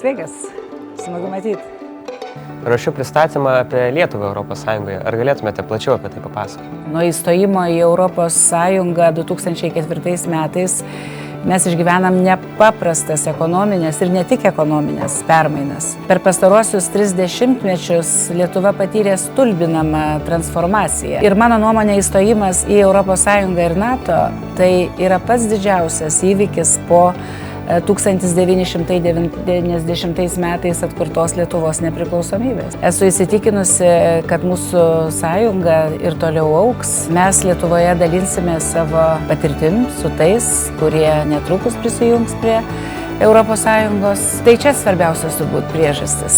Sveikas, smagu matyti. Ruošiu pristatymą apie Lietuvą Europos Sąjungoje. Ar galėtumėte plačiau apie tai papasakoti? Nuo įstojimo į Europos Sąjungą 2004 metais mes išgyvenam nepaprastas ekonominės ir ne tik ekonominės permainas. Per pastaruosius 30 mečius Lietuva patyrė stulbinamą transformaciją. Ir mano nuomonė, įstojimas į Europos Sąjungą ir NATO tai yra pats didžiausias įvykis po 1990 metais atkurtos Lietuvos nepriklausomybės. Esu įsitikinusi, kad mūsų sąjunga ir toliau augs. Mes Lietuvoje dalinsime savo patirtim su tais, kurie netrukus prisijungs prie Europos Sąjungos. Tai čia svarbiausias turbūt priežastis.